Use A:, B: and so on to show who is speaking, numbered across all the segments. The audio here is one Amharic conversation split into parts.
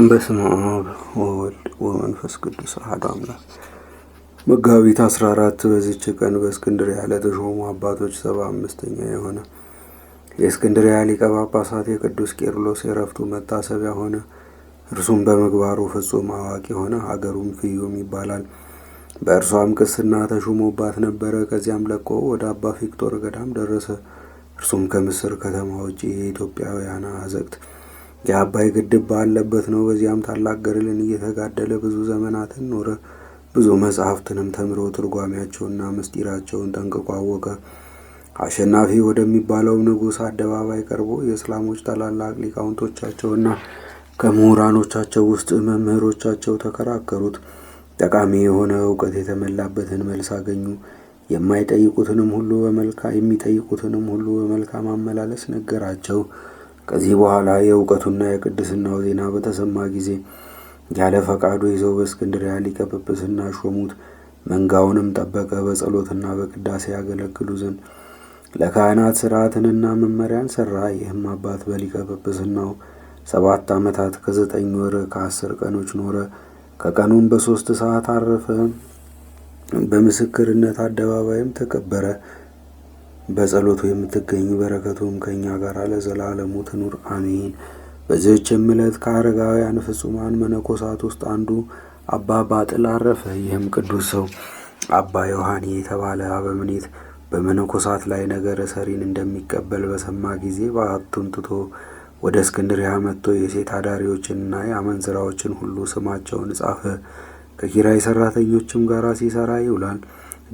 A: በስመ አብ ወወልድ ወመንፈስ ቅዱስ አሐዱ አምላክ። መጋቢት 14 በዚች ቀን በእስክንድርያ ለተሾሙ አባቶች 75ኛ የሆነ የእስክንድርያ ሊቀ ጳጳሳት የቅዱስ ቄርሎስ የዕረፍቱ መታሰቢያ ሆነ። እርሱም በምግባሩ ፍጹም አዋቂ ሆነ። ሀገሩም ፍዩም ይባላል። በእርሷም ቅስና ተሾሞባት ነበረ። ከዚያም ለቆ ወደ አባ ፊቅጦር ገዳም ደረሰ። እርሱም ከምስር ከተማ ውጭ የኢትዮጵያውያን አዘቅት የአባይ ግድብ ባለበት ነው። በዚያም ታላቅ ገድልን እየተጋደለ ብዙ ዘመናትን ኖረ። ብዙ መጻሕፍትንም ተምሮ ትርጓሜያቸውንና ምስጢራቸውን ጠንቅቆ አወቀ። አሸናፊ ወደሚባለው ንጉሥ አደባባይ ቀርቦ የእስላሞች ታላላቅ ሊቃውንቶቻቸውና ከምሁራኖቻቸው ውስጥ መምህሮቻቸው ተከራከሩት። ጠቃሚ የሆነ እውቀት የተመላበትን መልስ አገኙ። የሚጠይቁትንም ሁሉ በመልካም አመላለስ ነገራቸው። ከዚህ በኋላ የእውቀቱና የቅድስናው ዜና በተሰማ ጊዜ ያለ ፈቃዱ ይዘው በእስክንድርያ ሊቀ ጵጵስና ሾሙት። መንጋውንም ጠበቀ። በጸሎትና በቅዳሴ ያገለግሉ ዘንድ ለካህናት ሥርዓትንና መመሪያን ሠራ። ይህም አባት በሊቀ ጵጵስናው 7 ዓመታት ከ9 ወር ከ10 ቀኖች ኖረ። ከቀኑም በ3 ሰዓት አረፈ። በምስክርነት አደባባይም ተቀበረ። በጸሎቱ የምትገኝ በረከቱም ከእኛ ጋር ለዘላለሙ ትኑር አሜን። በዚህችም ዕለት ከአረጋውያን ፍጹማን መነኮሳት ውስጥ አንዱ አባ ባጥል አረፈ። ይህም ቅዱስ ሰው አባ ዮሐኒ የተባለ አበምኔት በመነኮሳት ላይ ነገረ ሰሪን እንደሚቀበል በሰማ ጊዜ በዓቱን ትቶ ወደ እስክንድርያ መጥቶ የሴት አዳሪዎችንና የአመንዝራዎችን ሁሉ ስማቸውን ጻፈ። ከኪራይ ሠራተኞችም ጋር ሲሠራ ይውላል።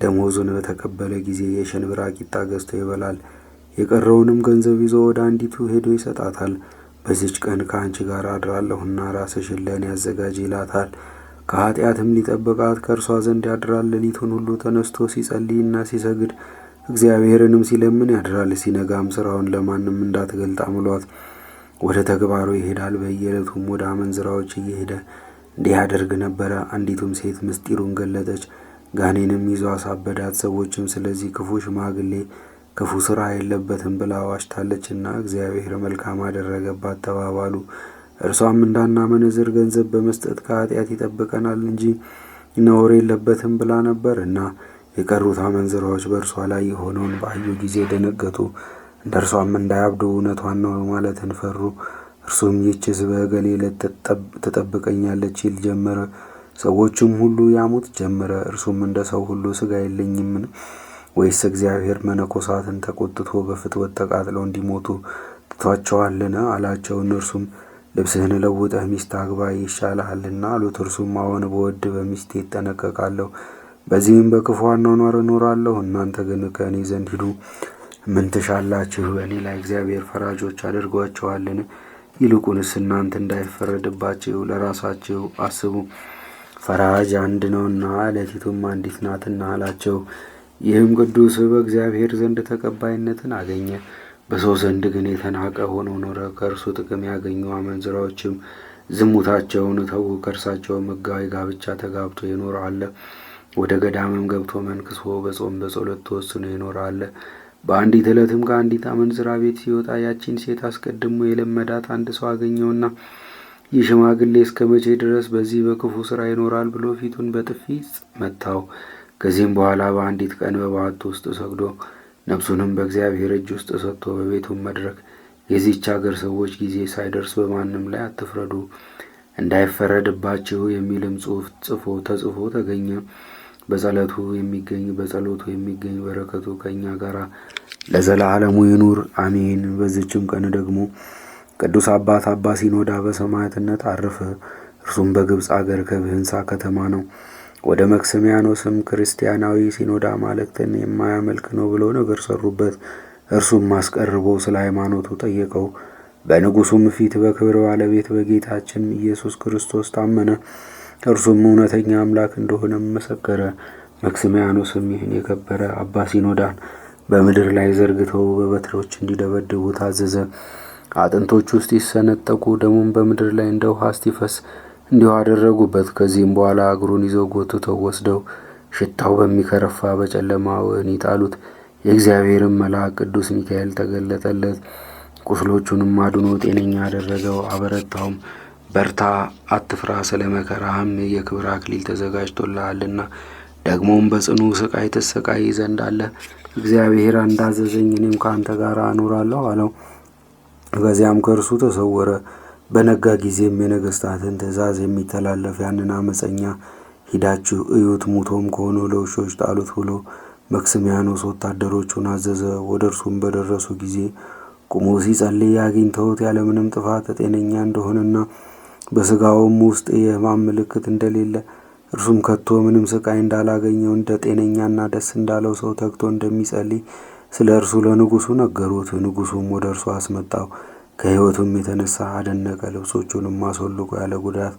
A: ደሞዙን በተቀበለ ጊዜ የሸንብራ ቂጣ ገዝቶ ይበላል። የቀረውንም ገንዘብ ይዞ ወደ አንዲቱ ሄዶ ይሰጣታል። በዚች ቀን ከአንቺ ጋር አድራለሁና ራስሽን ለእኔ አዘጋጅ ይላታል። ከኃጢአትም ሊጠብቃት ከእርሷ ዘንድ ያድራል። ሌሊቱን ሁሉ ተነስቶ ሲጸልይና ሲሰግድ እግዚአብሔርንም ሲለምን ያድራል። ሲነጋም ሥራውን ለማንም እንዳትገልጥ አምሏት ወደ ተግባሩ ይሄዳል። በየዕለቱም ወደ አመንዝራዎች እየሄደ እንዲህ ያደርግ ነበረ። አንዲቱም ሴት ምስጢሩን ገለጠች። ጋኔንም ይዞ አሳበዳት። ሰዎችም ስለዚህ ክፉ ሽማግሌ ክፉ ሥራ የለበትም ብላ ዋሽታለችና እግዚአብሔር መልካም አደረገባት ተባባሉ። እርሷም እንዳናመነዝር ገንዘብ በመስጠት ከኃጢአት ይጠብቀናል እንጂ ነውር የለበትም ብላ ነበርና። የቀሩት አመንዝራዎች በእርሷ ላይ የሆነውን ባዩ ጊዜ ደነገጡ። እንደ እርሷም እንዳያብዱ እውነቷን ነው ማለትን ፈሩ። እርሱም ይህችስ በእገሌ ዕለት ትጠብቀኛለች ይል ጀመረ። ሰዎችም ሁሉ ያሙት ጀመረ። እርሱም እንደ ሰው ሁሉ ሥጋ የለኝምን? ወይስ እግዚአብሔር መነኮሳትን ተቆጥቶ በፍትወት ተቃጥለው እንዲሞቱ ትቷቸዋልን? አላቸው። እነርሱም ልብስህን ለውጠህ ሚስት አግባ ይሻልሃልና አሉት። እርሱም አዎን በወድ በሚስቴ እጠነቀቃለሁ፣ በዚህም በክፉ አኗኗር እኖራለሁ። እናንተ ግን ከእኔ ዘንድ ሂዱ። ምን ትሻላችሁ? በእኔ ላይ እግዚአብሔር ፈራጆች አድርጓቸዋልን? ይልቁንስ እናንተ እንዳይፈረድባችሁ ለራሳችሁ አስቡ። ፈራጅ አንድ ነውና ዕለቲቱም አንዲት ናትና አላቸው። ይህም ቅዱስ በእግዚአብሔር ዘንድ ተቀባይነትን አገኘ። በሰው ዘንድ ግን የተናቀ ሆኖ ኖረ። ከእርሱ ጥቅም ያገኙ አመንዝራዎችም ዝሙታቸውን ተዉ። ከእርሳቸውም ሕጋዊ ጋብቻ ተጋብቶ የኖረ አለ። ወደ ገዳምም ገብቶ መንክሶ በጾም በጸሎት ተወስኖ የኖረ አለ። በአንዲት ዕለትም ከአንዲት አመንዝራ ቤት ሲወጣ ያቺን ሴት አስቀድሞ የለመዳት አንድ ሰው አገኘውና ይህ ሽማግሌ እስከ መቼ ድረስ በዚህ በክፉ ሥራ ይኖራል ብሎ ፊቱን በጥፊ መታው። ከዚህም በኋላ በአንዲት ቀን በበዓቱ ውስጥ ሰግዶ ነፍሱንም በእግዚአብሔር እጅ ውስጥ ሰጥቶ በቤቱም መድረክ የዚህች አገር ሰዎች ጊዜ ሳይደርስ በማንም ላይ አትፍረዱ እንዳይፈረድባችሁ የሚልም ጽሑፍ ተጽፎ ተገኘ። በጸሎቱ የሚገኝ በረከቱ ከእኛ ጋር ለዘላለሙ ይኑር አሜን። በዚችም ቀን ደግሞ ቅዱስ አባት አባ ሲኖዳ በሰማዕትነት አረፈ። እርሱም በግብፅ አገር ከብህንሳ ከተማ ነው። ወደ መክስሚያኖስም ክርስቲያናዊ ሲኖዳ አማልክትን የማያመልክ ነው ብለው ነገር ሰሩበት። እርሱም አስቀርቦ ስለ ሃይማኖቱ ጠየቀው። በንጉሡም ፊት በክብር ባለቤት በጌታችን ኢየሱስ ክርስቶስ ታመነ። እርሱም እውነተኛ አምላክ እንደሆነም መሰከረ። መክስሚያኖስም ይህን የከበረ አባ ሲኖዳን በምድር ላይ ዘርግተው በበትሮች እንዲደበድቡ ታዘዘ። አጥንቶቹ እስኪሰነጠቁ ደሙም በምድር ላይ እንደ ውሃ እስኪፈስ እንዲሁ አደረጉበት። ከዚህም በኋላ እግሩን ይዘው ጎትተው ወስደው ሽታው በሚከረፋ በጨለማ ወህኒ ጣሉት። የእግዚአብሔርም መልአክ ቅዱስ ሚካኤል ተገለጠለት። ቁስሎቹንም አድኖ ጤነኛ አደረገው፣ አበረታውም። በርታ፣ አትፍራ፣ ስለ መከራህም የክብር አክሊል ተዘጋጅቶልሃልና ደግሞም በጽኑ ስቃይ ትሰቃይ ዘንድ አለ። እግዚአብሔር እንዳዘዘኝ እኔም ከአንተ ጋር አኖራለሁ አለው። በዚያም ከእርሱ ተሰወረ። በነጋ ጊዜም የነገሥታትን ትእዛዝ የሚተላለፍ ያንን አመፀኛ ሂዳችሁ እዩት፣ ሙቶም ከሆነ ለውሾች ጣሉት ብሎ መክስሚያኖስ ወታደሮቹን አዘዘ። ወደ እርሱም በደረሱ ጊዜ ቁሞ ሲጸልይ አግኝተውት ያለምንም ጥፋት ጤነኛ እንደሆነና በሥጋውም ውስጥ የሕማም ምልክት እንደሌለ እርሱም ከቶ ምንም ስቃይ እንዳላገኘው እንደ ጤነኛና ደስ እንዳለው ሰው ተግቶ እንደሚጸልይ ስለ እርሱ ለንጉሡ ነገሩት። ንጉሡም ወደ እርሱ አስመጣው። ከሕይወቱም የተነሳ አደነቀ። ልብሶቹንም አስወልቆ ያለ ጉዳት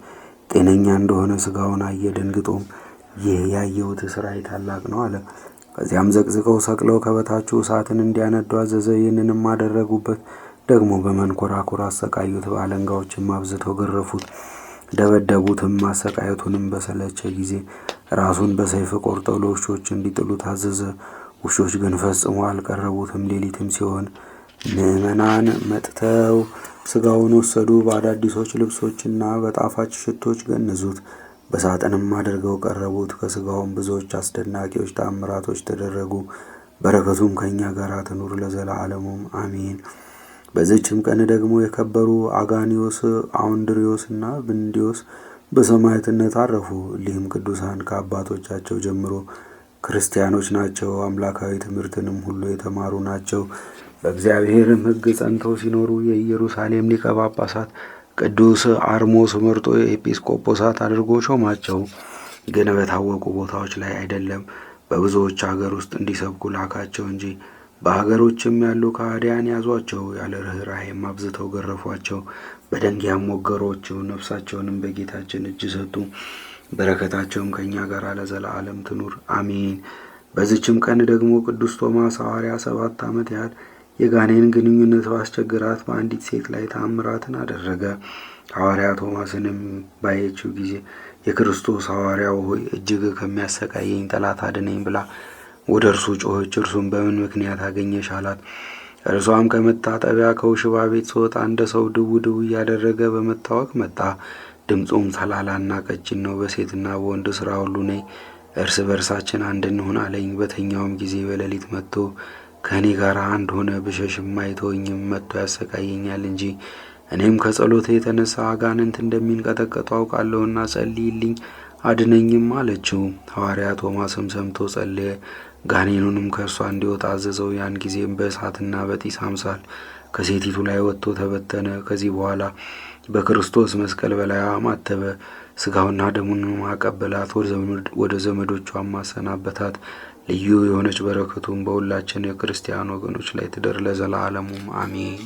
A: ጤነኛ እንደሆነ ሥጋውን አየ። ደንግጦም ይህ ያየሁት ሥራዬ ታላቅ ነው አለ። ከዚያም ዘቅዝቀው ሰቅለው ከበታቹ እሳትን እንዲያነዱ አዘዘ። ይህንንም አደረጉበት። ደግሞ በመንኮራኩር አሰቃዩት። በአለንጋዎችም አብዝተው ገረፉት፣ ደበደቡትም። ማሰቃየቱንም በሰለቸ ጊዜ ራሱን በሰይፍ ቆርጠው ለውሾች እንዲጥሉት አዘዘ። ውሾች ግን ፈጽሞ አልቀረቡትም። ሌሊትም ሲሆን ምዕመናን መጥተው ሥጋውን ወሰዱ። በአዳዲሶች ልብሶችና በጣፋጭ ሽቶች ገነዙት። በሳጥንም አድርገው ቀረቡት። ከሥጋውም ብዙዎች አስደናቂዎች ተአምራቶች ተደረጉ። በረከቱም ከእኛ ጋር ትኑር ለዘላለሙም አሜን። በዚችም ቀን ደግሞ የከበሩ አጋኒዮስ፣ አውንድሪዮስ እና ብንዲዮስ በሰማዕትነት አረፉ። እሊህም ቅዱሳን ከአባቶቻቸው ጀምሮ ክርስቲያኖች ናቸው። አምላካዊ ትምህርትንም ሁሉ የተማሩ ናቸው። በእግዚአብሔርም ሕግ ጸንተው ሲኖሩ የኢየሩሳሌም ሊቀ ጳጳሳት ቅዱስ አርሞስ መርጦ የኤጲስቆጶሳት አድርጎ ሾማቸው። ግን በታወቁ ቦታዎች ላይ አይደለም፣ በብዙዎች አገር ውስጥ እንዲሰብኩ ላካቸው እንጂ። በአገሮችም ያሉ ከሃዲያን ያዟቸው፣ ያለ ርኅራኄም አብዝተው ገረፏቸው፣ በደንጊያም ወገሯቸው። ነፍሳቸውንም በጌታችን እጅ ሰጡ። በረከታቸውም ከእኛ ጋር ለዘላለም ትኑር አሜን። በዚችም ቀን ደግሞ ቅዱስ ቶማስ ሐዋርያ 7 ዓመት ያህል የጋኔን ግንኙነት ባስቸግራት በአንዲት ሴት ላይ ተአምራትን አደረገ። ሐዋርያ ቶማስንም ባየችው ጊዜ የክርስቶስ ሐዋርያው ሆይ እጅግ ከሚያሰቃየኝ ጠላት አድነኝ ብላ ወደ እርሱ ጮኸች። እርሱም በምን ምክንያት አገኘሽ አላት። እርሷም ከመታጠቢያ ከውሽባ ቤት ስወጣ እንደ ሰው ድው ድው እያደረገ በመታወክ መጣ። ድምፁም ተላላና ቀጭን ነው። በሴትና በወንድ ሥራ ሁሉ ነይ፣ እርስ በርሳችን አንድ እንሁን አለኝ። በተኛውም ጊዜ በሌሊት መጥቶ ከእኔ ጋር አንድ ሆነ። ብሸሽም አይተወኝም፣ መጥቶ ያሰቃየኛል እንጂ። እኔም ከጸሎቴ የተነሳ አጋንንት እንደሚንቀጠቀጡ አውቃለሁና ጸልይልኝ አድነኝም አለችው። ሐዋርያ ቶማስም ሰምቶ ጸለየ። ጋኔኑንም ከእርሷ እንዲወጣ አዘዘው። ያን ጊዜም በእሳትና በጢስ አምሳል ከሴቲቱ ላይ ወጥቶ ተበተነ። ከዚህ በኋላ በክርስቶስ መስቀል በላይዋ ማተበ። ሥጋውና ደሙንም አቀበላት። ወደ ዘመዶቿም ማሰናበታት። ልዩ የሆነች በረከቱም በሁላችን የክርስቲያን ወገኖች ላይ ትደር ለዘላለሙም አሜን።